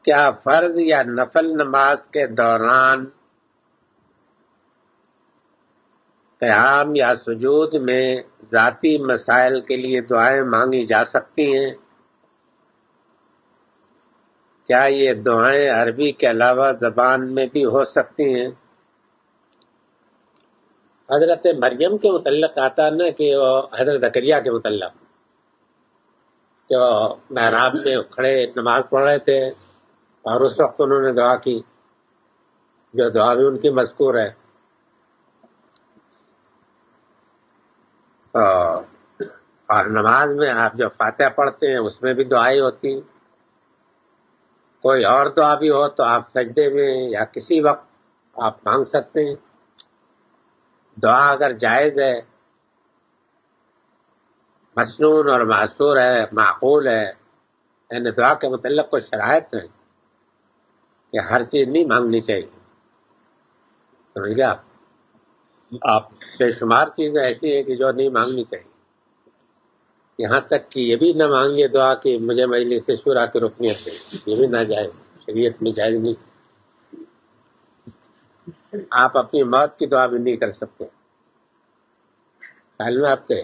کیا فرض یا نفل نماز کے دوران قیام یا سجود میں ذاتی مسائل کے لیے دعائیں مانگی جا سکتی ہیں؟ کیا یہ دعائیں عربی کے علاوہ زبان میں بھی ہو سکتی ہیں؟ حضرت مریم کے متعلق آتا ہے نا کہ وہ حضرت زکریا کے متعلق جو محراب میں کھڑے نماز پڑھ رہے تھے اور اس وقت انہوں نے دعا کی، جو دعا بھی ان کی مذکور ہے. اور نماز میں آپ جو فاتحہ پڑھتے ہیں اس میں بھی دعائیں ہوتی ہیں. کوئی اور دعا بھی ہو تو آپ سجدے میں یا کسی وقت آپ مانگ سکتے ہیں. دعا اگر جائز ہے، مسنون اور معصور ہے، معقول ہے، یعنی دعا کے متعلق کوئی شرائط ہے کہ ہر چیز نہیں مانگنی چاہیے. سمجھ گئے آپ بے شمار چیزیں ایسی ہیں کہ جو نہیں مانگنی چاہیے. یہاں تک کہ یہ بھی نہ مانگیے دعا کہ مجھے مجلس شورا کی رکنیت دے، یہ بھی نہ جائز، شریعت میں جائز نہیں. آپ اپنی موت کی دعا بھی نہیں کر سکتے. خیال میں آپ کے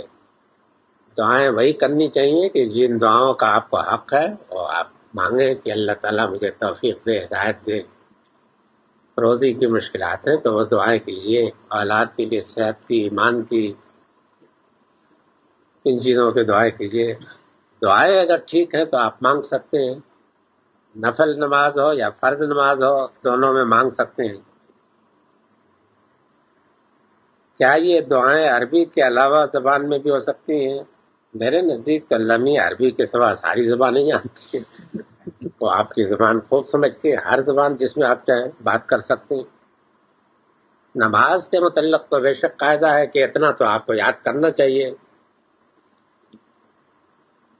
دعائیں وہی کرنی چاہیے کہ جن دعاؤں کا آپ کو حق ہے اور آپ مانگیں کہ اللہ تعالیٰ مجھے توفیق دے، ہدایت دے. روزی کی مشکلات ہیں تو وہ دعائیں کیجیے، اولاد کے لیے، صحت کی، ایمان کی، ان چیزوں کی دعائیں کیجیے. دعائیں اگر ٹھیک ہے تو آپ مانگ سکتے ہیں. نفل نماز ہو یا فرض نماز ہو، دونوں میں مانگ سکتے ہیں. کیا یہ دعائیں عربی کے علاوہ زبان میں بھی ہو سکتی ہیں؟ میرے نزدیک تو اللہ میاں عربی کے سوا ساری زبانیں جانتی ہیں. تو آپ کی زبان خوب سمجھتی ہے، ہر زبان جس میں آپ چاہیں بات کر سکتے ہیں. نماز کے متعلق تو بے شک قاعدہ ہے کہ اتنا تو آپ کو یاد کرنا چاہیے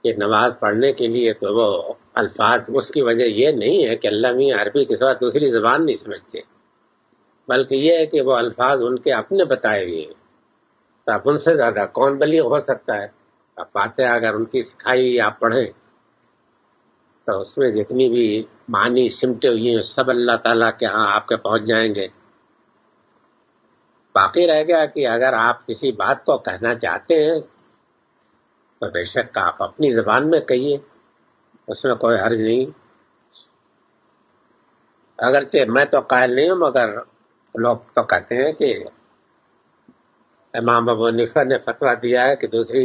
کہ نماز پڑھنے کے لیے تو وہ الفاظ، اس کی وجہ یہ نہیں ہے کہ اللہ میاں عربی کے سوا دوسری زبان نہیں سمجھتے، بلکہ یہ ہے کہ وہ الفاظ ان کے اپنے بتائے ہوئے ہیں. تو اب ان سے زیادہ کون بلیغ ہو سکتا ہے؟ اب فاتحہ اگر ان کی سکھائی آپ پڑھیں تو اس میں جتنی بھی معنی سمٹے ہوئی ہیں سب اللہ تعالیٰ کے ہاں آپ کے پہنچ جائیں گے. باقی رہ گیا کہ اگر آپ کسی بات کو کہنا چاہتے ہیں تو بے شک آپ اپنی زبان میں کہیے، اس میں کوئی حرج نہیں. اگرچہ میں تو قائل نہیں ہوں، مگر لوگ تو کہتے ہیں کہ امام ابو حنیفہ نے فتویٰ دیا ہے کہ دوسری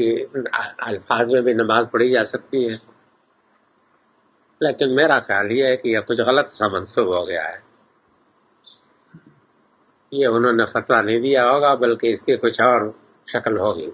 الفاظ میں بھی نماز پڑھی جا سکتی ہے. لیکن میرا خیال یہ ہے کہ یہ کچھ غلط سا منسوب ہو گیا ہے. یہ انہوں نے فتویٰ نہیں دیا ہوگا، بلکہ اس کی کچھ اور شکل ہوگی.